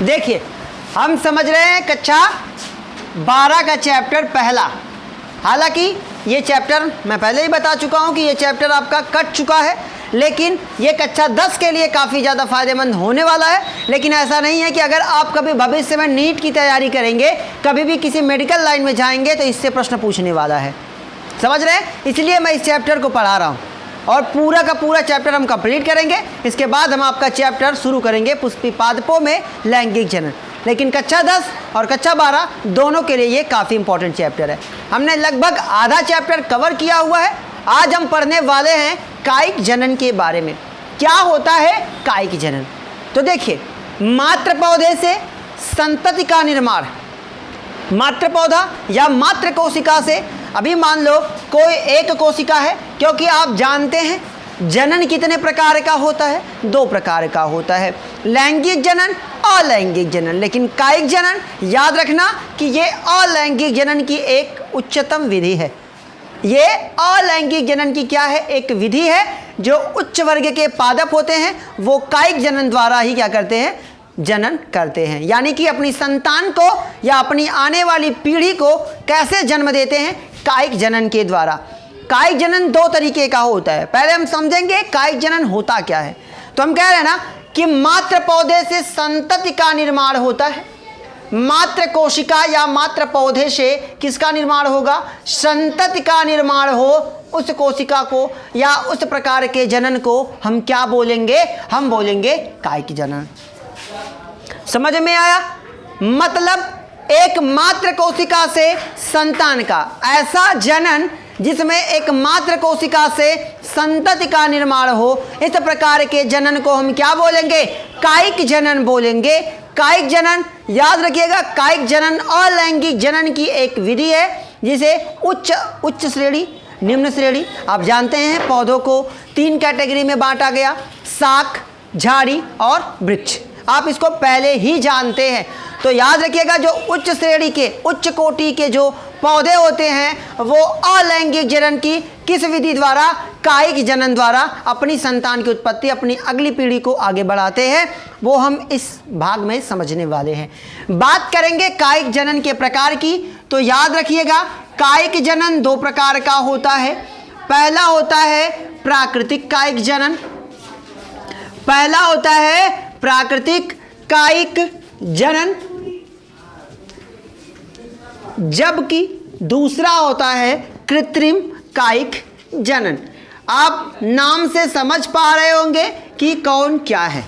देखिए हम समझ रहे हैं कक्षा 12 का चैप्टर पहला। हालांकि ये चैप्टर मैं पहले ही बता चुका हूँ कि ये चैप्टर आपका कट चुका है, लेकिन ये कक्षा 10 के लिए काफ़ी ज़्यादा फायदेमंद होने वाला है। लेकिन ऐसा नहीं है कि अगर आप कभी भविष्य में नीट की तैयारी करेंगे, कभी भी किसी मेडिकल लाइन में जाएंगे तो इससे प्रश्न पूछने वाला है। समझ रहे हैं? इसलिए मैं इस चैप्टर को पढ़ा रहा हूँ और पूरा का पूरा चैप्टर हम कंप्लीट करेंगे। इसके बाद हम आपका चैप्टर शुरू करेंगे पुष्पिपादपों में लैंगिक जनन। लेकिन कक्षा 10 और कक्षा 12 दोनों के लिए ये काफ़ी इंपॉर्टेंट चैप्टर है। हमने लगभग आधा चैप्टर कवर किया हुआ है। आज हम पढ़ने वाले हैं कायिक जनन के बारे में। क्या होता है कायिक जनन? तो देखिए, मात्र पौधे से संतति का निर्माण, मात्र पौधा या मात्र कोशिका से, अभी मान लो कोई एक कोशिका है, क्योंकि आप जानते हैं जनन कितने प्रकार का होता है, 2 प्रकार का होता है, लैंगिक जनन, अलैंगिक जनन। लेकिन कायिक जनन याद रखना कि ये अलैंगिक जनन की एक उच्चतम विधि है। ये अलैंगिक जनन की क्या है? एक विधि है। जो उच्च वर्ग के पादप होते हैं वो कायिक जनन द्वारा ही क्या करते हैं? जनन करते हैं। यानी कि अपनी संतान को या अपनी आने वाली पीढ़ी को कैसे जन्म देते हैं? कायिक जनन के द्वारा। कायिक जनन 2 तरीके का होता है। पहले हम समझेंगे कायिक जनन होता क्या है। तो हम कह रहे हैं ना कि मात्र पौधे से संतति का निर्माण होता है। मात्र कोशिका या मात्र पौधे से किसका निर्माण होगा? संतति का निर्माण हो। उस कोशिका को या उस प्रकार के जनन को हम क्या बोलेंगे? हम बोलेंगे कायिक जनन। समझ में आया? मतलब एक मात्र कोशिका से संतान का ऐसा जनन जिसमें एक मात्र कोशिका से संतति का निर्माण हो, इस प्रकार के जनन को हम क्या बोलेंगे? कायिक जनन बोलेंगे। कायिक जनन याद रखिएगा, कायिक जनन अलैंगिक जनन की एक विधि है जिसे उच्च श्रेणी, निम्न श्रेणी। आप जानते हैं पौधों को 3 कैटेगरी में बांटा गया, शाख, झाड़ी और वृक्ष। आप इसको पहले ही जानते हैं। तो याद रखिएगा, जो उच्च श्रेणी के, उच्च कोटि के जो पौधे होते हैं वो अलैंगिक जनन की किस विधि द्वारा? कायिक जनन द्वारा अपनी संतान की उत्पत्ति, अपनी अगली पीढ़ी को आगे बढ़ाते हैं। वो हम इस भाग में समझने वाले हैं। बात करेंगे कायिक जनन के प्रकार की। तो याद रखिएगा, कायिक जनन 2 प्रकार का होता है। पहला होता है प्राकृतिक कायिक जनन। पहला होता है प्राकृतिक कायिक जनन, जबकि दूसरा होता है कृत्रिम कायिक जनन। आप नाम से समझ पा रहे होंगे कि कौन क्या है।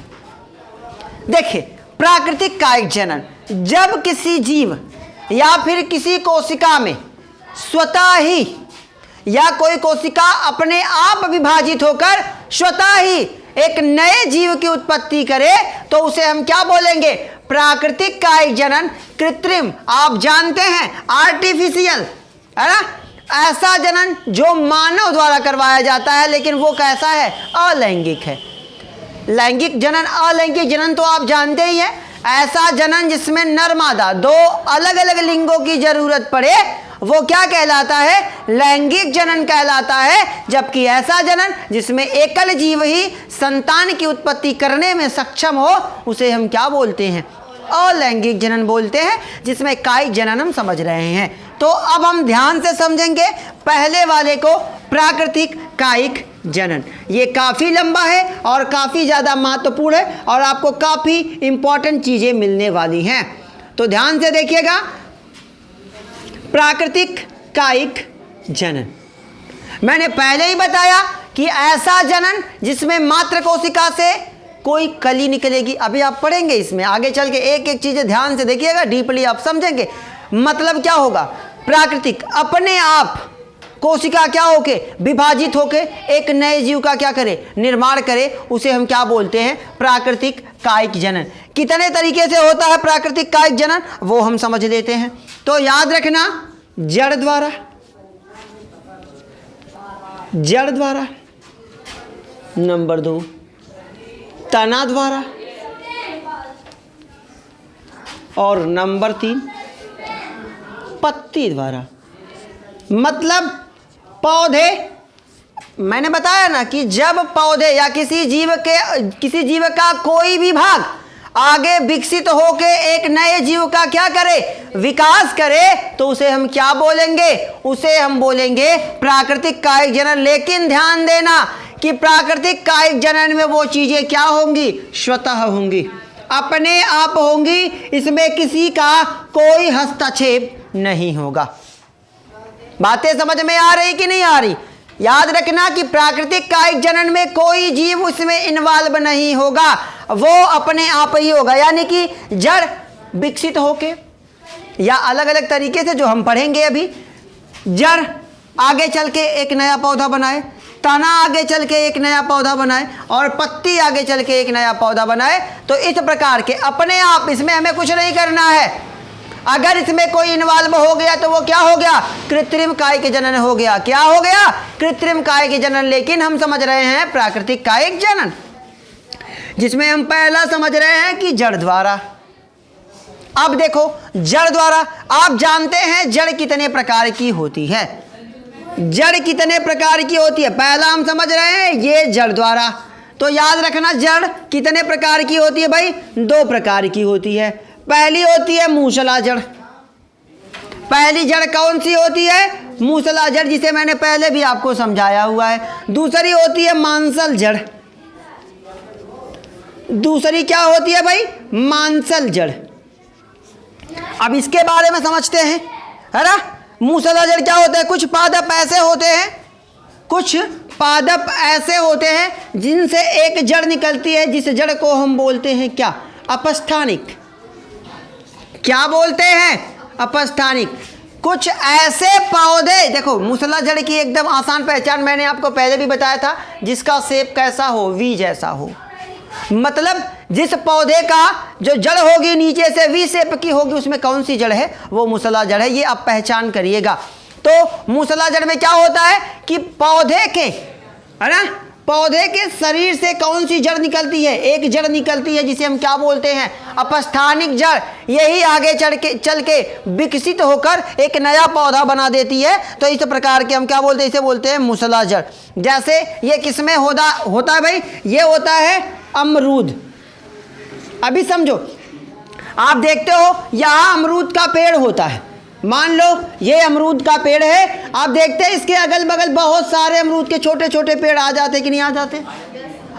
देखिए, प्राकृतिक कायिक जनन, जब किसी जीव या फिर किसी कोशिका में स्वतः ही या कोई कोशिका अपने आप विभाजित होकर स्वतः ही एक नए जीव की उत्पत्ति करे तो उसे हम क्या बोलेंगे? प्राकृतिक कायिक जनन। कृत्रिम, आप जानते हैं आर्टिफिशियल, है ना? ऐसा जनन जो मानव द्वारा करवाया जाता है, लेकिन वो कैसा है? अलैंगिक है। लैंगिक जनन, अलैंगिक जनन तो आप जानते ही हैं। ऐसा जनन जिसमें नर मादा 2 अलग अलग लिंगों की जरूरत पड़े, वो क्या कहलाता है? लैंगिक जनन कहलाता है। जबकि ऐसा जनन जिसमें एकल जीव ही संतान की उत्पत्ति करने में सक्षम हो, उसे हम क्या बोलते हैं? अलैंगिक जनन बोलते हैं, जिसमें कायिक जनन हम समझ रहे हैं। तो अब हम ध्यान से समझेंगे पहले वाले को, प्राकृतिक कायिक जनन। ये काफ़ी लंबा है और काफ़ी ज़्यादा महत्वपूर्ण है और आपको काफ़ी इंपॉर्टेंट चीज़ें मिलने वाली हैं। तो ध्यान से देखिएगा, प्राकृतिक कायिक जनन मैंने पहले ही बताया कि ऐसा जनन जिसमें मात्र कोशिका से कोई कली निकलेगी। अभी आप पढ़ेंगे इसमें आगे चल के, एक एक चीज़ें ध्यान से देखिएगा, डीपली आप समझेंगे। मतलब क्या होगा? प्राकृतिक, अपने आप कोशिका क्या होके विभाजित होके एक नए जीव का क्या करे? निर्माण करे। उसे हम क्या बोलते हैं? प्राकृतिक कायिक जनन। कितने तरीके से होता है प्राकृतिक कायिक जनन, वो हम समझ लेते हैं। तो याद रखना, जड़ द्वारा, जड़ द्वारा, नंबर 2 तना द्वारा, और नंबर 3 पत्ती द्वारा। मतलब पौधे, मैंने बताया ना कि जब पौधे या किसी जीव का कोई भी भाग आगे विकसित होके एक नए जीव का क्या करे, विकास करे, तो उसे हम क्या बोलेंगे, उसे हम बोलेंगे प्राकृतिक कायिक जनन। लेकिन ध्यान देना कि प्राकृतिक कायिक जनन में वो चीजें क्या होंगी, स्वतः होंगी, अपने आप होंगी, इसमें किसी का कोई हस्तक्षेप नहीं होगा। बातें समझ में आ रही कि नहीं आ रही? याद रखना कि प्राकृतिक कायिक जनन में कोई जीव उसमें इन्वॉल्व नहीं होगा, वो अपने आप ही होगा। यानी कि जड़ विकसित होके, या अलग अलग तरीके से जो हम पढ़ेंगे अभी, जड़ आगे चल के एक नया पौधा बनाए, तना आगे चल के एक नया पौधा बनाए, और पत्ती आगे चल के एक नया पौधा बनाए। तो इस प्रकार के अपने आप, इसमें हमें कुछ नहीं करना है। अगर इसमें कोई इन्वॉल्व हो गया तो वो क्या हो गया, कृत्रिम कायिक जनन हो गया। क्या हो गया, कृत्रिम कायिक जनन। लेकिन हम समझ रहे हैं प्राकृतिक कायिक जनन, जिसमें हम पहला समझ रहे हैं कि जड़ द्वारा। अब देखो, जड़ द्वारा आप जानते हैं जड़ कितने प्रकार की होती है, जड़ कितने प्रकार की होती है, पहला हम समझ रहे हैं ये जड़ द्वारा। तो याद रखना जड़ कितने प्रकार की होती है भाई, 2 प्रकार की होती है। पहली होती है मूसला जड़। पहली जड़ कौन सी होती है, मूसला जड़, जिसे मैंने पहले भी आपको समझाया हुआ है। दूसरी होती है मांसल जड़। दूसरी क्या होती है भाई, मांसल जड़। अब इसके बारे में समझते हैं, है ना। मूसला जड़ क्या होता है, कुछ पादप ऐसे होते हैं, कुछ पादप ऐसे होते हैं जिनसे एक जड़ निकलती है, जिस जड़ को हम बोलते हैं क्या, अपस्थानिक। क्या बोलते हैं, अपस्थानिक। कुछ ऐसे पौधे, देखो मूसला जड़ की एकदम आसान पहचान मैंने आपको पहले भी बताया था, जिसका शेप कैसा हो, वी जैसा हो। मतलब जिस पौधे का जो जड़ होगी नीचे से वी शेप की होगी, उसमें कौन सी जड़ है, वो मूसला जड़ है। ये आप पहचान करिएगा। तो मूसला जड़ में क्या होता है कि पौधे के, है ना, पौधे के शरीर से कौन सी जड़ निकलती है, एक जड़ निकलती है, जिसे हम क्या बोलते हैं, अपस्थानिक जड़। यही आगे चल के विकसित होकर एक नया पौधा बना देती है। तो इस प्रकार के हम क्या बोलते हैं, इसे बोलते हैं मूसला जड़। जैसे ये किसमें होता है भाई, ये होता है अमरूद। अभी समझो, आप देखते हो यहाँ अमरूद का पेड़ होता है, मान लो ये अमरूद का पेड़ है, आप देखते हैं इसके अगल बगल बहुत सारे अमरूद के छोटे छोटे पेड़ आ जाते कि नहीं आ जाते,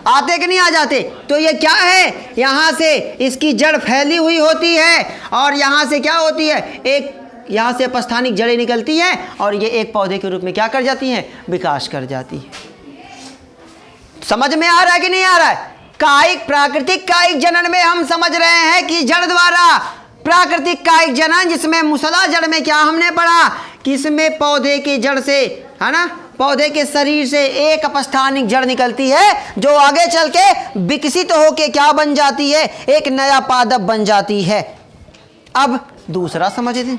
आते कि नहीं आ जाते। तो ये क्या है, यहाँ से इसकी जड़ फैली हुई होती है, और यहाँ से क्या होती है, एक यहाँ से अपस्थानिक जड़ें निकलती हैं, और ये एक पौधे के रूप में क्या कर जाती हैं, विकास कर जाती है। समझ में आ रहा है कि नहीं आ रहा है। कायिक, प्राकृतिक कायिक जनन में हम समझ रहे हैं कि जड़ द्वारा प्राकृतिक कायिक जनन, जिसमें मूसला जड़ में क्या हमने पढ़ा कि इसमें पौधे की जड़ से, है ना, पौधे के शरीर से एक अपस्थानिक जड़ निकलती है, जो आगे चल के विकसित होके क्या बन जाती है, एक नया पादप बन जाती है। अब दूसरा समझें,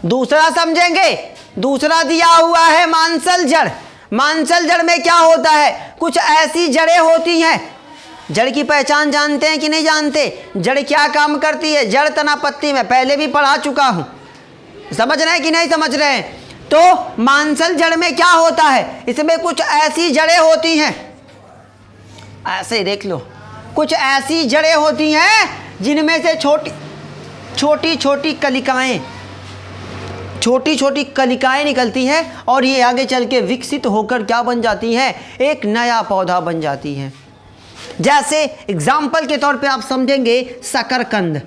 दूसरा समझेंगे। दूसरा दिया हुआ है मांसल जड़। मांसल जड़ में क्या होता है, कुछ ऐसी जड़ें होती हैं। जड़ की पहचान जानते हैं कि नहीं जानते, जड़ क्या काम करती है, जड़ तना पत्ती में पहले भी पढ़ा चुका हूं, समझ रहे हैं कि नहीं समझ रहे हैं। तो मांसल जड़ में क्या होता है, इसमें कुछ ऐसी जड़ें होती हैं, ऐसे देख लो, कुछ ऐसी जड़ें होती हैं जिनमें से छोटी छोटी कलिकाएं निकलती हैं, और ये आगे चल के विकसित होकर क्या बन जाती हैं, एक नया पौधा बन जाती हैं। जैसे एग्जाम्पल के तौर पे आप समझेंगे शकरकंद।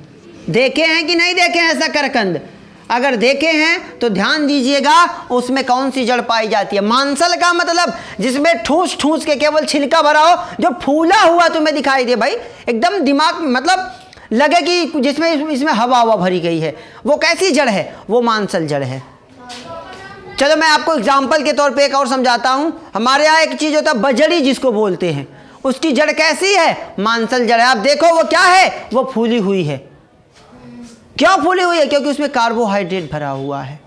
देखे हैं कि नहीं देखे हैं शकरकंद? अगर देखे हैं तो ध्यान दीजिएगा, उसमें कौन सी जड़ पाई जाती है। मांसल का मतलब जिसमें ठूस ठूस के केवल छिलका भरा हो, जो फूला हुआ तुम्हें दिखाई दे भाई, एकदम दिमाग मतलब लगे कि जिसमें इसमें हवा भरी गई है, वो कैसी जड़ है, वो मांसल जड़ है। चलो मैं आपको एग्जाम्पल के तौर पे एक और समझाता हूं। हमारे यहाँ एक चीज होता है बजड़ी, जिसको बोलते हैं, उसकी जड़ कैसी है, मांसल जड़ है। आप देखो वो क्या है, वो फूली हुई है। क्यों फूली हुई है, क्योंकि उसमें कार्बोहाइड्रेट भरा हुआ है।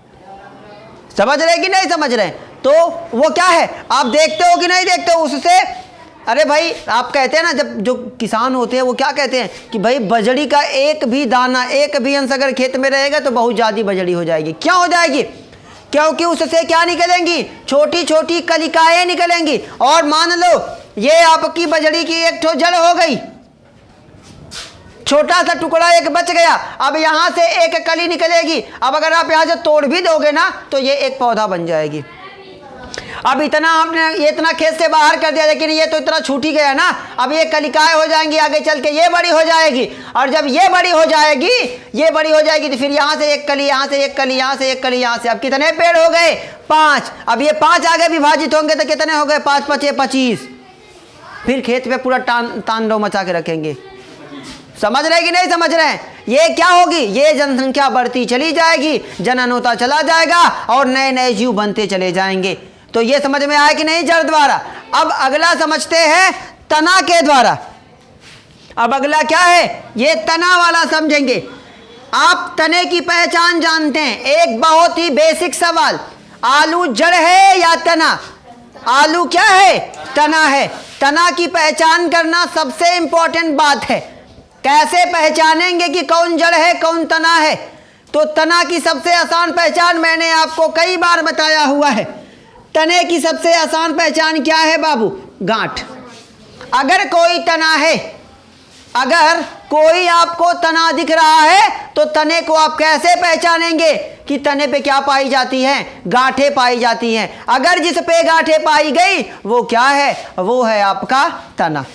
समझ रहे कि नहीं समझ रहे? तो वो क्या है, आप देखते हो कि नहीं देखते हो उससे। अरे भाई आप कहते हैं ना, जब जो किसान होते हैं वो क्या कहते हैं कि भाई बजड़ी का एक भी दाना, एक भी अंश अगर खेत में रहेगा तो बहुत ज़्यादा बजड़ी हो जाएगी। क्यों हो जाएगी, क्योंकि उससे क्या निकलेंगी, छोटी छोटी कलिकाएं निकलेंगी। और मान लो ये आपकी बजड़ी की एक ठो जड़ हो गई, छोटा सा टुकड़ा एक बच गया, अब यहाँ से एक कली निकलेगी। अब अगर आप यहाँ से तोड़ भी दोगे ना तो ये एक पौधा बन जाएगी। अब इतना आपने ये इतना खेत से बाहर कर दिया, लेकिन ये तो इतना छूट ही गया ना। अब ये कलिकाएं हो जाएंगी, आगे चल के ये बड़ी हो जाएगी, और जब ये बड़ी हो जाएगी तो फिर यहाँ से एक कली, यहाँ से एक कली, यहाँ से एक कली, यहाँ से। अब कितने पेड़ हो गए? 5। अब ये 5 आगे विभाजित होंगे तो कितने हो गए? 5 × 5 = 25। फिर खेत पे पूरा तांडव मचा के रखेंगे। समझ रहे कि नहीं समझ रहे हैं? ये क्या होगी? ये जनसंख्या बढ़ती चली जाएगी, जनन होता चला जाएगा और नए नए जीव बनते चले जाएंगे। तो ये समझ में आया कि नहीं जड़ द्वारा? अब अगला समझते हैं तना के द्वारा। अब अगला क्या है? ये तना वाला समझेंगे। आप तने की पहचान जानते हैं? एक बहुत ही बेसिक सवाल, आलू जड़ है या तना? आलू क्या है? तना है। तना की पहचान करना सबसे इंपॉर्टेंट बात है। कैसे पहचानेंगे कि कौन जड़ है कौन तना है? तो तना की सबसे आसान पहचान मैंने आपको कई बार बताया हुआ है। तने की सबसे आसान पहचान क्या है बाबू? गांठ। अगर कोई तना है, अगर कोई आपको तना दिख रहा है तो तने को आप कैसे पहचानेंगे कि तने पे क्या पाई जाती है? गांठें पाई जाती हैं। अगर जिस पे गांठें पाई गई वो क्या है? वो है आपका तना।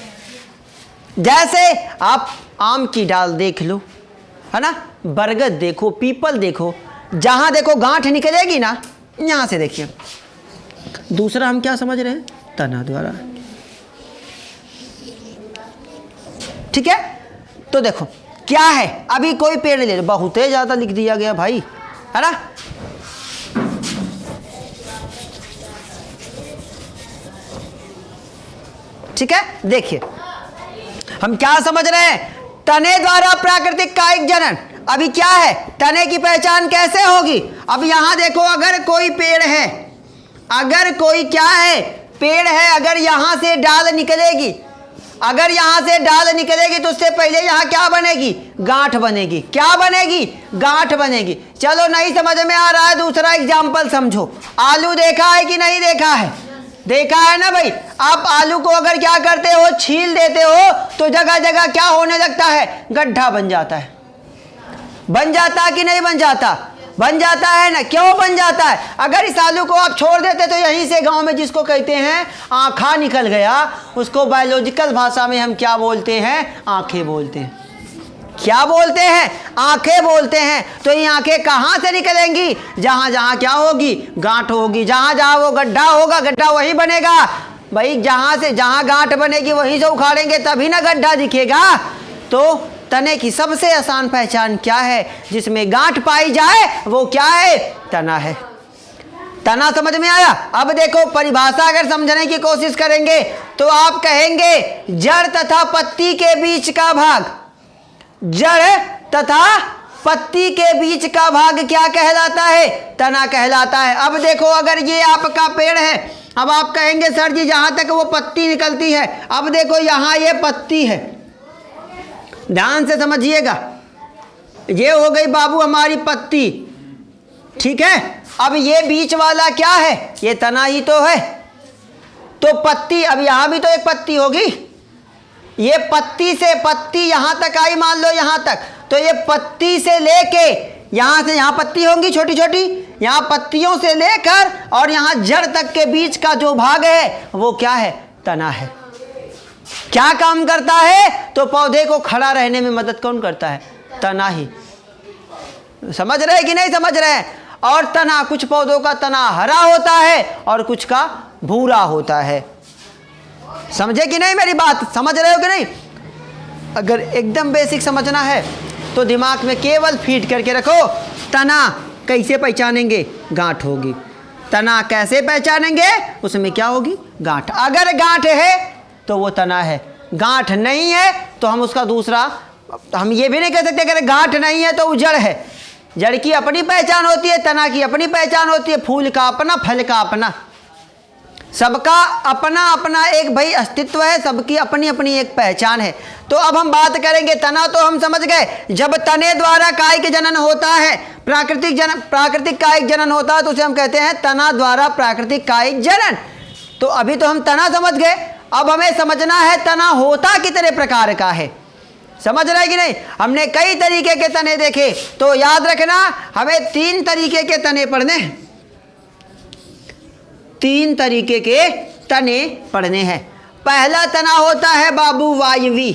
जैसे आप आम की डाल देख लो, है ना, बरगद देखो, पीपल देखो, जहां देखो गांठ निकलेगी ना, यहां से देखिए। दूसरा हम क्या समझ रहे हैं? तना द्वारा। ठीक है, तो देखो क्या है। अभी कोई पेड़ ले लो, बहुत ही ज्यादा लिख दिया गया भाई, है ना। ठीक है, देखिए हम क्या समझ रहे हैं? तने द्वारा प्राकृतिक कायिक जनन। अभी क्या है? तने की पहचान कैसे होगी? अब यहां देखो, अगर कोई पेड़ है, अगर कोई क्या है? पेड़ है, अगर यहां से डाल निकलेगी, अगर यहां से डाल निकलेगी तो उससे पहले यहां क्या बनेगी? गांठ बनेगी। क्या बनेगी? गांठ बनेगी। चलो नहीं समझ में आ रहा है, दूसरा एग्जाम्पल समझो। आलू देखा है कि नहीं देखा है? देखा है ना भाई। आप आलू को अगर क्या करते हो? छील देते हो तो जगह जगह क्या होने लगता है? गड्ढा बन जाता है। बन जाता कि नहीं बन जाता? बन जाता है ना। क्यों बन जाता है? अगर इस आलू को आप छोड़ देते तो यहीं से गांव में जिसको कहते हैं आँखा निकल गया, उसको बायोलॉजिकल भाषा में हम क्या बोलते हैं? आंखें बोलते हैं। क्या बोलते हैं? आंखें बोलते हैं। तो ये आंखें कहाँ से निकलेंगी? जहाँ जहाँ क्या होगी? गांठ होगी। जहाँ जहाँ वो गड्ढा होगा, गड्ढा वही बनेगा भाई। जहाँ से जहाँ गांठ बनेगी वहीं से उखाड़ेंगे तभी ना गड्ढा दिखेगा। तो तने की सबसे आसान पहचान क्या है? जिसमें गांठ पाई जाए वो क्या है? तना है। तना समझ में आया? अब देखो परिभाषा अगर समझने की कोशिश करेंगे तो आप कहेंगे जड़ तथा पत्ती के बीच का भाग। जड़ तथा पत्ती के बीच का भाग क्या कहलाता है? तना कहलाता है। अब देखो अगर ये आपका पेड़ है, अब आप कहेंगे सर जी जहां तक वो पत्ती निकलती है, अब देखो यहां ये पत्ती है, ध्यान से समझिएगा। ये हो गई बाबू हमारी पत्ती, ठीक है। अब ये बीच वाला क्या है? ये तना ही तो है। तो पत्ती, अब यहां भी तो एक पत्ती होगी। ये पत्ती से पत्ती यहां तक आई, मान लो यहां तक, तो ये पत्ती से लेके यहां से यहां पत्ती होंगी छोटी छोटी, यहां पत्तियों से लेकर और यहां जड़ तक के बीच का जो भाग है वो क्या है? तना है। क्या काम करता है? तो पौधे को खड़ा रहने में मदद कौन करता है? तना ही। समझ रहे कि नहीं समझ रहे? और तना, कुछ पौधों का तना हरा होता है और कुछ का भूरा होता है। समझे कि नहीं मेरी बात? समझ रहे हो कि नहीं? अगर एकदम बेसिक समझना है तो दिमाग में केवल फीड करके रखो, तना कैसे पहचानेंगे? गांठ होगी। तना कैसे पहचानेंगे? उसमें क्या होगी? गांठ। अगर गांठ है तो वो तना है, गांठ नहीं है तो हम उसका दूसरा, हम ये भी नहीं कह सकते अगर गांठ नहीं है तो वो जड़ है। जड़ की अपनी पहचान होती है, तना की अपनी पहचान होती है, फूल का अपना, फल का अपना, सबका अपना अपना एक भाई अस्तित्व है, सबकी अपनी अपनी एक पहचान है। तो अब हम बात करेंगे तना, तो हम समझ गए जब तने द्वारा कायिक जनन होता है, प्राकृतिक कायिक जनन होता है तो उसे हम कहते हैं तना द्वारा प्राकृतिक कायिक जनन। तो अभी तो हम तना समझ गए, अब हमें समझना है तना होता कितने प्रकार का है। समझ रहे कि नहीं? हमने कई तरीके के तने देखे, तो याद रखना हमें 3 तरीके के तने पढ़ने हैं। 3 तरीके के तने पढ़ने हैं। पहला तना होता है बाबू वायवी,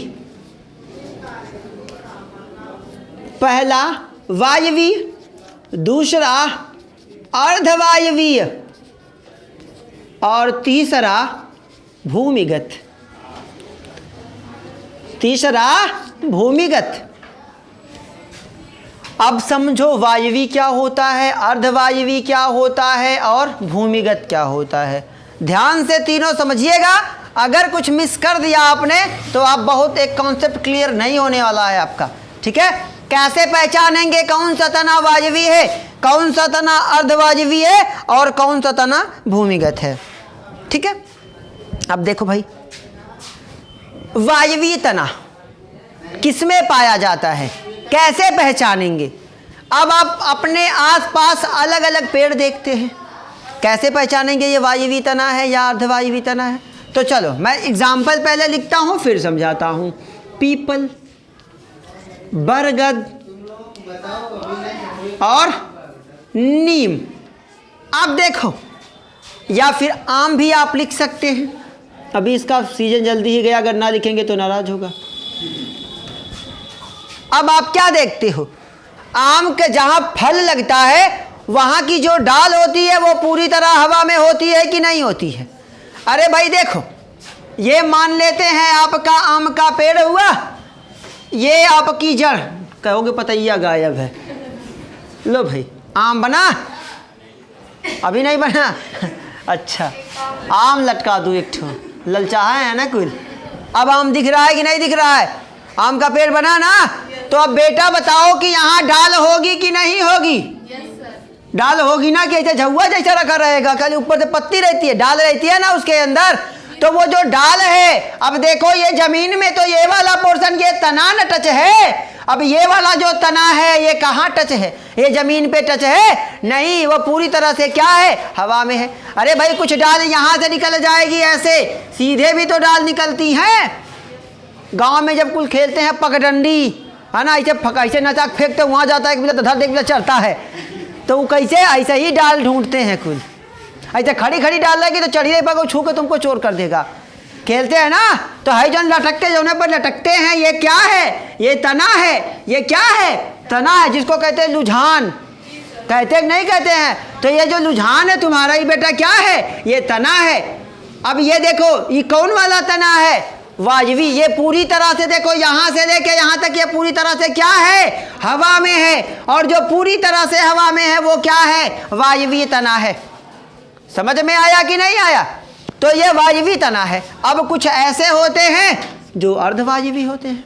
पहला वायवी, दूसरा अर्धवायवीय और तीसरा भूमिगत। तीसरा भूमिगत। अब समझो वायवी क्या होता है, अर्धवायवी क्या होता है और भूमिगत क्या होता है। ध्यान से तीनों समझिएगा। अगर कुछ मिस कर दिया आपने तो आप बहुत एक कॉन्सेप्ट क्लियर नहीं होने वाला है आपका। ठीक है? कैसे पहचानेंगे कौन सा तना वायवी है, कौन सा तना अर्धवायवी है और कौन सा तना भूमिगत है। ठीक है? अब देखो भाई, वायवी तना किसमें पाया जाता है, कैसे पहचानेंगे? अब आप अपने आसपास अलग अलग पेड़ देखते हैं, कैसे पहचानेंगे ये वायवी तना है या अर्धवायवी तना है? तो चलो मैं एग्जाम्पल पहले लिखता हूँ फिर समझाता हूँ। पीपल, बरगद और नीम। अब देखो, या फिर आम भी आप लिख सकते हैं। अभी इसका सीजन जल्दी ही गया, अगर ना लिखेंगे तो नाराज होगा। अब आप क्या देखते हो, आम के जहां फल लगता है वहां की जो डाल होती है वो पूरी तरह हवा में होती है कि नहीं होती है? अरे भाई देखो, ये मान लेते हैं आपका आम का पेड़ हुआ, ये आपकी जड़, कहोगे पतैया गायब है। लो भाई, आम बना? अभी नहीं बना? अच्छा, आम लटका दूँ एक ठो, ललचाहा है ना कुल। अब आम दिख रहा है कि नहीं दिख रहा है? आम का पेड़ बना ना? तो अब बेटा बताओ कि यहाँ डाल होगी कि नहीं होगी? डाल होगी ना, कि ऐसे झुआ जैसा रखा रहेगा, खाली ऊपर से पत्ती रहती है, डाल रहती है ना उसके अंदर। तो वो जो डाल है, अब देखो ये जमीन में तो ये वाला पोर्शन ये तना न टच है। अब ये वाला जो तना है ये कहाँ टच है? ये जमीन पे टच है? नहीं, वो पूरी तरह से क्या है? हवा में है। अरे भाई कुछ डाल यहाँ से निकल जाएगी, ऐसे सीधे भी तो डाल निकलती हैं। गांव में जब कुल खेलते हैं पगडंडी, है ना, ऐसे नचाक फेंकते वहाँ जाता है, एक धर देख चढ़ता है, तो वो कैसे ऐसे ही डाल ढूंढते हैं कुल। ऐसे खड़ी खड़ी डाल लगी तो चढ़िए पर छू के तुमको चोर कर देगा। खेलते हैं ना, तो है जो लटकते जो पर लटकते हैं, ये क्या है? ये तना है। ये क्या है? तना है, जिसको कहते हैं लुझान। कहते हैं नहीं कहते हैं? तो ये जो लुझान है तुम्हारा, ये बेटा क्या है? ये तना है। अब ये देखो, ये कौन वाला तना है? वायवी। ये पूरी तरह से देखो, यहाँ से लेके यहाँ तक ये पूरी तरह से क्या है? हवा में है। और जो पूरी तरह से हवा में है वो क्या है? वायवी तना है। समझ में आया कि नहीं आया? तो ये वायवी तना है। अब कुछ ऐसे होते हैं जो अर्धवायवी होते हैं,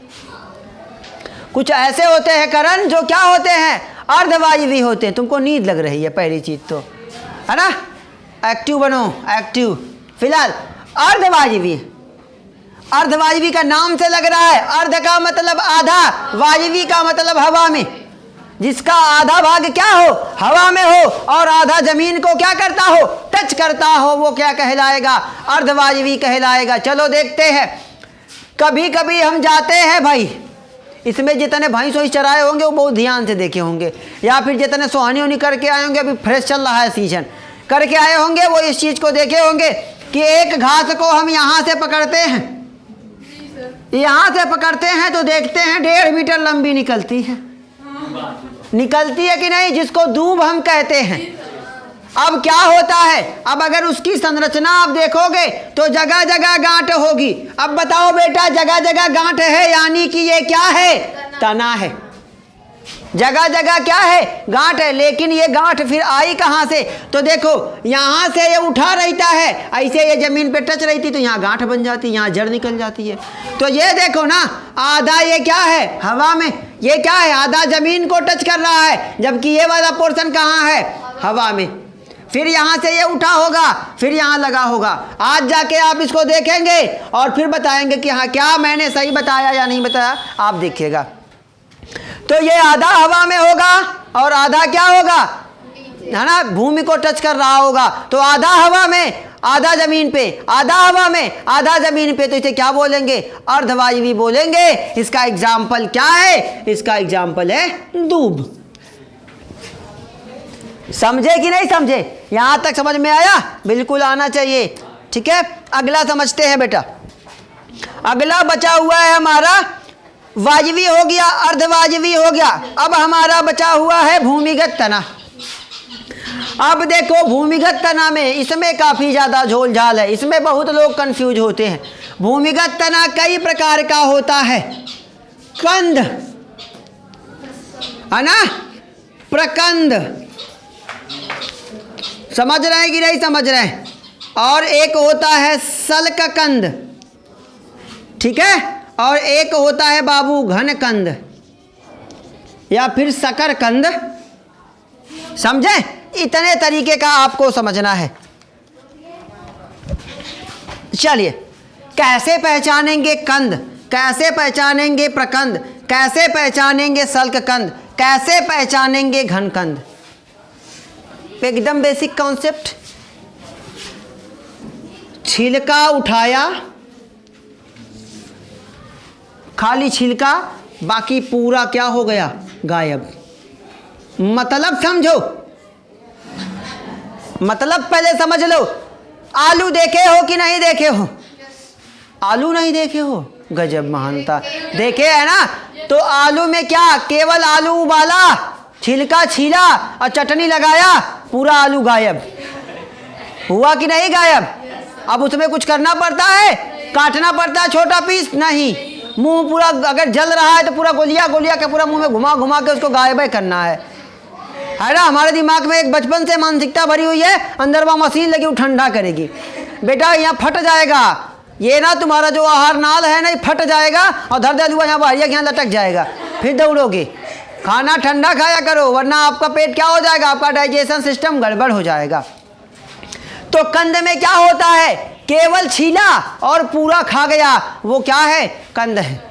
कुछ ऐसे होते हैं करण जो क्या होते हैं? अर्धवायवी होते हैं। तुमको नींद लग रही है पहली चीज तो, है ना? एक्टिव बनो, एक्टिव। फिलहाल अर्धवायवी, अर्धवायवी का नाम से लग रहा है। अर्ध का मतलब आधा, वायवी का मतलब हवा में। जिसका आधा भाग क्या हो? हवा में हो, और आधा जमीन को क्या करता हो? टच करता हो, वो क्या कहलाएगा? अर्धवायवी कहलाएगा। चलो देखते हैं। कभी कभी हम जाते हैं भाई, इसमें जितने भैंस वही चराए होंगे वो बहुत ध्यान से देखे होंगे, या फिर जितने सोहनी वोहनी करके आए होंगे, अभी फ्रेश चल रहा है सीजन, करके आए होंगे, वो इस चीज़ को देखे होंगे कि एक घास को हम यहाँ से पकड़ते हैं, यहाँ से पकड़ते हैं तो देखते हैं 1.5 मीटर लंबी निकलती है। निकलती है कि नहीं? जिसको दूब हम कहते हैं। अब क्या होता है? अब अगर उसकी संरचना आप देखोगे तो जगह जगह गांठ होगी। अब बताओ बेटा, जगह जगह गांठ है, यानी कि ये क्या है? तना है। जगह जगह क्या है? गांठ है। लेकिन ये गांठ फिर आई कहाँ से? तो देखो, यहाँ से ये उठा रहता है, ऐसे ये जमीन पे टच रहती तो यहाँ गांठ बन जाती, यहाँ जड़ निकल जाती है। तो ये देखो ना, आधा ये क्या है? हवा में। ये क्या है? आधा जमीन को टच कर रहा है, जबकि ये वाला पोर्शन कहाँ है? हवा में। फिर यहाँ से ये उठा होगा, फिर यहाँ लगा होगा। आज जाके आप इसको देखेंगे और फिर बताएंगे कि हाँ क्या मैंने सही बताया या नहीं बताया, आप देखिएगा। तो ये आधा हवा में होगा और आधा क्या होगा? है ना, भूमि को टच कर रहा होगा। तो आधा हवा में, आधा जमीन पे, आधा हवा में, आधा जमीन पे, तो इसे क्या बोलेंगे? अर्धवायवी बोलेंगे। इसका एग्जाम्पल क्या है? इसका एग्जाम्पल है दूब। समझे कि नहीं समझे? यहां तक समझ में आया? बिल्कुल आना चाहिए। ठीक है, अगला समझते हैं बेटा। अगला बचा हुआ है हमारा, वायवी हो गया, अर्धवायवी हो गया। अब हमारा बचा हुआ है भूमिगत तना। अब देखो भूमिगत तना में, इसमें काफ़ी ज़्यादा झोल झाल है, इसमें बहुत लोग कंफ्यूज होते हैं। भूमिगत तना कई प्रकार का होता है। कंद है ना, प्रकंद, समझ रहे हैं कि नहीं समझ रहे हैं? और एक होता है सल्ककंद, ठीक है, और एक होता है बाबू घनकंद या फिर शकरकंद। समझे? इतने तरीके का आपको समझना है। चलिए, कैसे पहचानेंगे कंद, कैसे पहचानेंगे प्रकंद, कैसे पहचानेंगे सल्ककंद, कैसे पहचानेंगे घनकंद? एकदम बेसिक कॉन्सेप्ट। छिलका उठाया, खाली छिलका, बाकी पूरा क्या हो गया? गायब। मतलब समझो, मतलब पहले समझ लो। आलू देखे हो कि नहीं देखे हो? आलू नहीं देखे हो? गजब महानता। देखे है ना? तो आलू में क्या, केवल आलू उबाला, छिलका छीला और चटनी लगाया, पूरा आलू गायब। हुआ कि नहीं गायब? अब उसमें कुछ करना पड़ता है, काटना पड़ता है छोटा पीस? नहीं। मुंह पूरा अगर जल रहा है तो पूरा गोलिया गोलिया के पूरा मुंह में घुमा घुमा के उसको गायब करना है ना? हमारे दिमाग में एक बचपन से मानसिकता भरी हुई है, अंदर वहाँ मशीन लगी, वो ठंडा करेगी। बेटा यहाँ फट जाएगा, ये ना तुम्हारा जो आहार नाल है ना, ये फट जाएगा और धर दे दूंगा यहाँ बाहरिया के यहाँ लटक जाएगा, फिर दौड़ोगे। खाना ठंडा खाया करो, वरना आपका पेट क्या हो जाएगा? आपका डाइजेशन सिस्टम गड़बड़ हो जाएगा। तो कंद में क्या होता है? केवल छीला और पूरा खा गया, वो क्या है? कंद है।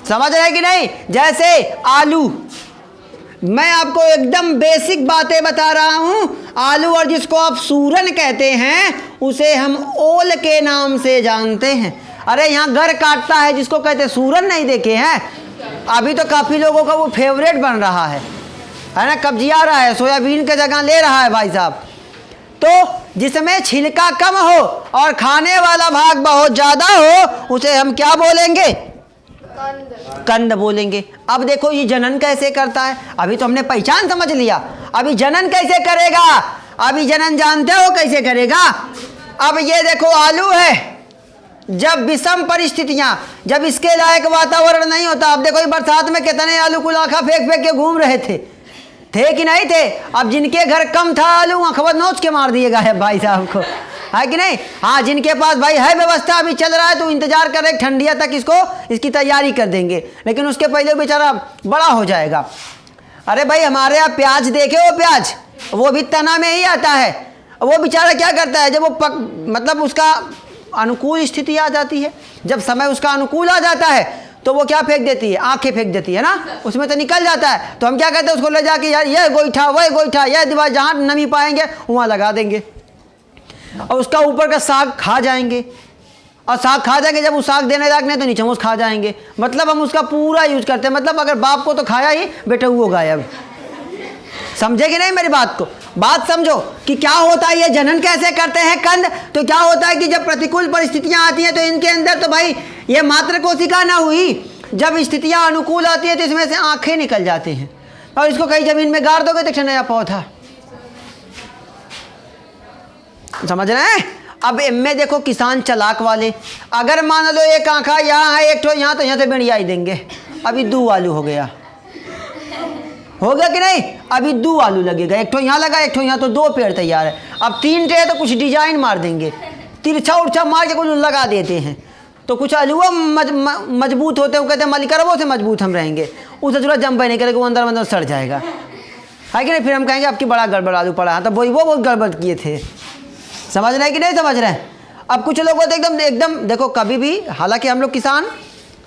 समझ रहे कि नहीं? जैसे आलू, मैं आपको एकदम बेसिक बातें बता रहा हूं। आलू, और जिसको आप सूरन कहते हैं, उसे हम ओल के नाम से जानते हैं। अरे यहाँ घर काटता है जिसको कहते हैं सूरन, नहीं देखे हैं? अभी तो काफ़ी लोगों का वो फेवरेट बन रहा है ना? कब्जिया रहा है, सोयाबीन के जगह ले रहा है भाई साहब। तो जिसमें छिलका कम हो और खाने वाला भाग बहुत ज़्यादा हो, उसे हम क्या बोलेंगे? कंद बोलेंगे। अब देखो ये जनन कैसे करता है। अभी तो हमने पहचान समझ लिया, अभी जनन कैसे करेगा? अभी जनन जानते हो कैसे करेगा? अब ये देखो आलू है, जब विषम परिस्थितियां, जब इसके लायक वातावरण नहीं होता। अब देखो बरसात में कितने आलू कुलाखा फेंक फेंक के घूम रहे थे कि नहीं थे? अब जिनके घर कम था आलू, अखबार नोच के मार दिएगा है भाई साहब को, है कि नहीं? हाँ, जिनके पास भाई है व्यवस्था, अभी चल रहा है तो इंतजार कर रहे ठंडिया तक इसकी तैयारी कर देंगे, लेकिन उसके पहले बेचारा बड़ा हो जाएगा। अरे भाई हमारे यहाँ प्याज देखे हो? प्याज वो भी तना में ही आता है। वो बेचारा क्या करता है, जब वो मतलब उसका अनुकूल स्थिति आ जाती है, जब समय उसका अनुकूल आ जाता है, तो वो क्या फेंक देती है? आंखें फेंक देती है ना, उसमें तो निकल जाता है। तो हम क्या कहते हैं? उसको ले जाके यार यह गोईठा, वह गोईठा, यह दीवार, जहाँ नमी पाएंगे वहाँ लगा देंगे और उसका ऊपर का साग खा जाएंगे। और साग खा जाएंगे, जब वो साग देने लगने तो नीचे मुझ खा जाएंगे। मतलब हम उसका पूरा यूज करते हैं। मतलब अगर बाप को तो खाया ही, बेटा वो गायब। समझे कि नहीं मेरी बात को? बात समझो कि क्या होता है, ये जनन कैसे करते हैं कंद। तो क्या होता है कि जब प्रतिकूल परिस्थितियां आती हैं तो इनके अंदर तो भाई ये मात्र कोशिका ना हुई, जब स्थितियां अनुकूल आती है तो इसमें से आंखें निकल जाती हैं और इसको कहीं जमीन में गाड़ दोगे तो नया पौधा। समझ रहे हैं? अब इनमें देखो किसान चालाक वाले, अगर मान लो एक आंखा यहाँ है, एक ठो यहाँ, तो यहाँ से बेड़िया ही देंगे। अभी 2 आलू हो गया कि नहीं? अभी 2 आलू लगेगा, एक ठो यहाँ लगा, एक ठो यहाँ, तो 2 पेड़ तैयार है। अब 3 ट्रे तो कुछ डिजाइन मार देंगे, तिरछा उर्छा मार के कुछ लगा देते हैं, तो कुछ आलूआ मजबूत होते हैं। वो कहते हैं मालिक वो से मजबूत हम रहेंगे, उसे थोड़ा जंप नहीं करेगा, वो अंदर सड़ जाएगा, है कि नहीं? फिर हम कहेंगे आपकी बड़ा गड़बड़ आलू पड़ा है, तो वो बहुत गड़बड़ किए थे। समझ रहे हैं कि नहीं समझ रहे हैं? अब कुछ लोग तो एकदम देखो, कभी भी, हालांकि हम लोग किसान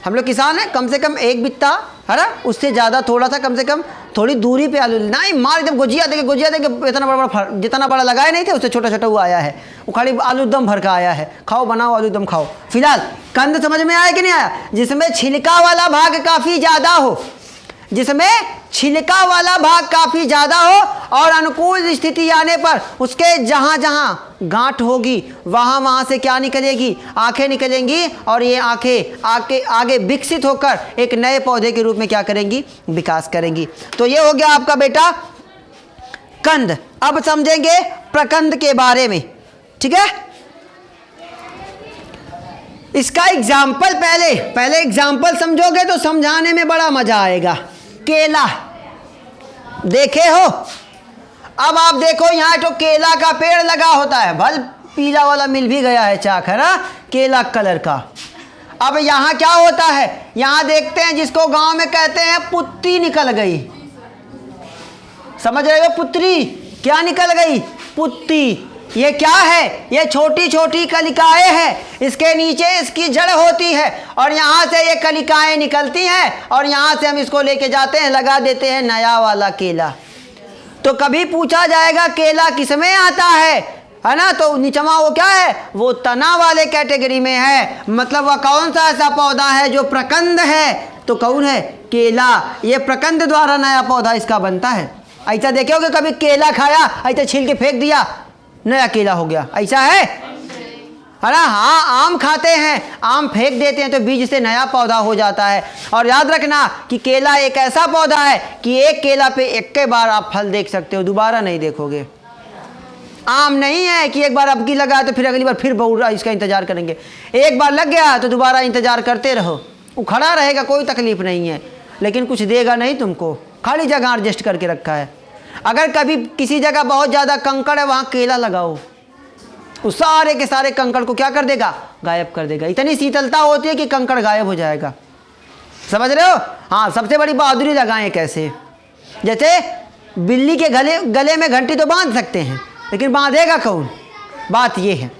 हम लोग किसान हैं, कम से कम एक बित्ता है ना, उससे ज़्यादा थोड़ा सा कम से कम थोड़ी दूरी पे आलू नहीं मार एकदम गुजिया देके इतना बड़ा जितना बड़ा लगाए नहीं थे उससे छोटा छोटा वो आया है, वो खाली आलू दम भर का आया है। खाओ बनाओ आलू दम खाओ। फिलहाल कंद समझ में आया कि नहीं आया? जिसमें छिलका वाला भाग काफ़ी ज़्यादा हो, जिसमें छिलका वाला भाग काफ़ी ज़्यादा हो और अनुकूल स्थिति आने पर उसके जहाँ जहाँ गांठ होगी वहाँ वहाँ से क्या निकलेगी? आंखें निकलेंगी और ये आंखें आगे विकसित होकर एक नए पौधे के रूप में क्या करेंगी? विकास करेंगी। तो ये हो गया आपका बेटा कंद। अब समझेंगे प्रकंद के बारे में, ठीक है? इसका एग्जाम्पल पहले एग्जाम्पल समझोगे तो समझाने में बड़ा मजा आएगा। केला देखे हो? अब आप देखो यहाँ तो केला का पेड़ लगा होता है, भल पीला वाला मिल भी गया है चाक, है ना, केला कलर का। अब यहाँ क्या होता है? यहाँ देखते हैं जिसको गांव में कहते हैं पुत्ती निकल गई। समझ रहे हो? पुत्री क्या निकल गई? पुत्ती। ये क्या है? ये छोटी छोटी कलिकाएं हैं, इसके नीचे इसकी जड़ होती है और यहाँ से ये कलिकाएं निकलती हैं और यहाँ से हम इसको लेके जाते हैं, लगा देते हैं नया वाला केला। तो कभी पूछा जाएगा केला किसमें आता है ना, तो नीचवा वो क्या है? वो तना वाले कैटेगरी में है। मतलब वह कौन सा ऐसा पौधा है जो प्रकंद है? तो कौन है? केला। ये प्रकंद द्वारा नया पौधा इसका बनता है। ऐसा देखोगे कभी केला खाया ऐसा छील के फेंक दिया नया केला हो गया, ऐसा है ना? हाँ, आम खाते हैं, आम फेंक देते हैं तो बीज से नया पौधा हो जाता है। और याद रखना कि केला एक ऐसा पौधा है कि एक केला पे एक के बार आप फल देख सकते हो, दोबारा नहीं देखोगे। आम नहीं है कि एक बार अब की लगा तो फिर अगली बार फिर बहु इसका इंतजार करेंगे। एक बार लग गया तो दोबारा इंतजार करते रहो, वो खड़ा रहेगा, कोई तकलीफ नहीं है, लेकिन कुछ देगा नहीं तुमको, खाली जगह एडजस्ट करके रखा है। अगर कभी किसी जगह बहुत ज़्यादा कंकड़ है वहाँ केला लगाओ, उस सारे के सारे कंकड़ को क्या कर देगा? गायब कर देगा। इतनी शीतलता होती है कि कंकड़ गायब हो जाएगा। समझ रहे हो? हाँ, सबसे बड़ी बहादुरी लगाएं कैसे? जैसे बिल्ली के गले में घंटी तो बांध सकते हैं, लेकिन बांधेगा कौन? बात ये है।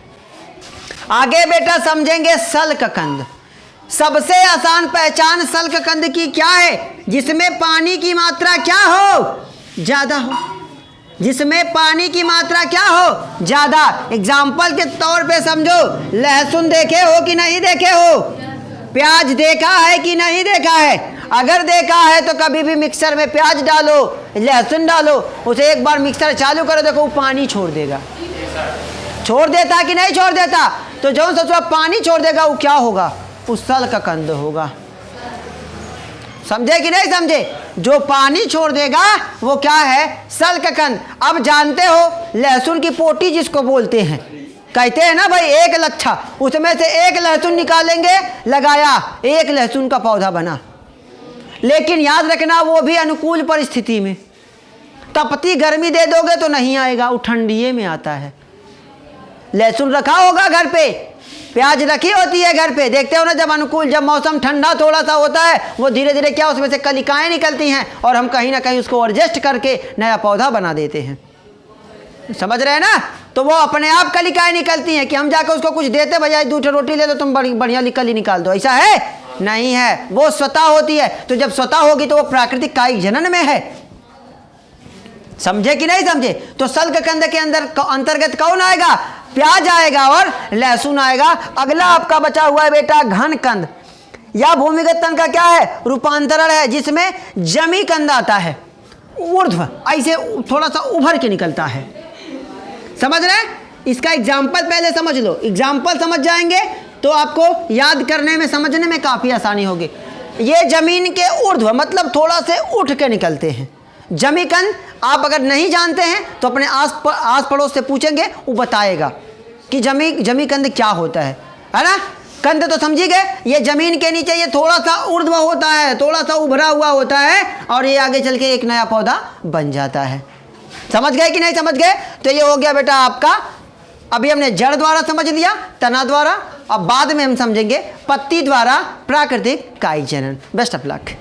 आगे बेटा समझेंगे सल्ककंद। सबसे आसान पहचान सल्ककंद की क्या है? जिसमें पानी की मात्रा क्या हो? ज़्यादा हो। जिसमें पानी की मात्रा क्या हो? ज़्यादा। एग्जाम्पल के तौर पे समझो, लहसुन देखे हो कि नहीं देखे हो? प्याज देखा है कि नहीं देखा है? अगर देखा है तो कभी भी मिक्सर में प्याज डालो, लहसुन डालो, उसे एक बार मिक्सर चालू करो, देखो वो पानी छोड़ देगा। छोड़ देता कि नहीं छोड़ देता? तो जो सोचो पानी छोड़ देगा वो क्या होगा? उस सल्ककंद होगा। समझे कि नहीं समझे? जो पानी छोड़ देगा वो क्या है? सल्ककंद। अब जानते हो लहसुन की पोटी जिसको बोलते हैं, कहते हैं ना भाई एक लच्छा, उसमें से एक लहसुन निकालेंगे, लगाया, एक लहसुन का पौधा बना। लेकिन याद रखना वो भी अनुकूल परिस्थिति में। तपती गर्मी दे दोगे तो नहीं आएगा, वो ठंडिये में आता है। लहसुन रखा होगा घर पे, प्याज रखी होती है घर पे, देखते हो ना, जब अनुकूल, जब मौसम ठंडा थोड़ा सा होता है, वो धीरे धीरे क्या उसमें से कलिकाएं निकलती हैं और हम कहीं ना कहीं उसको एडजस्ट करके नया पौधा बना देते हैं। समझ रहे हैं ना? तो वो अपने आप कलिकाएं निकलती हैं कि हम जाकर उसको कुछ देते, भैया 2 रोटी ले लो, तुम बढ़िया कली निकाल दो, ऐसा है? नहीं है, वो स्वतः होती है। तो जब स्वतः होगी तो वो प्राकृतिक कायिक जनन में है। समझे कि नहीं समझे? तो सल्ककंद के अंतर्गत कौन आएगा? प्याज आएगा और लहसुन आएगा। अगला आपका बचा हुआ है बेटा घनकंद। या भूमिगत तन का क्या है? रूपांतरण है, जिसमें जमी कंद आता है, ऊर्ध्व ऐसे थोड़ा सा उभर के निकलता है। समझ रहे हैं? इसका एग्जाम्पल पहले समझ लो, एग्जाम्पल समझ जाएंगे तो आपको याद करने में, समझने में काफ़ी आसानी होगी। ये जमीन के ऊर्ध्व मतलब थोड़ा से उठ के निकलते हैं। जमीकंद आप अगर नहीं जानते हैं तो अपने आस पड़ोस से पूछेंगे, वो बताएगा कि जमीकंद क्या होता है ना? कंद तो समझी गए, ये जमीन के नीचे ये थोड़ा सा ऊर्ध्व होता है, थोड़ा सा उभरा हुआ होता है और ये आगे चल के एक नया पौधा बन जाता है। समझ गए कि नहीं समझ गए? तो ये हो गया बेटा आपका, अभी हमने जड़ द्वारा समझ लिया, तना द्वारा, अब बाद में हम समझेंगे पत्ती द्वारा प्राकृतिक कायिक जनन। Best of luck.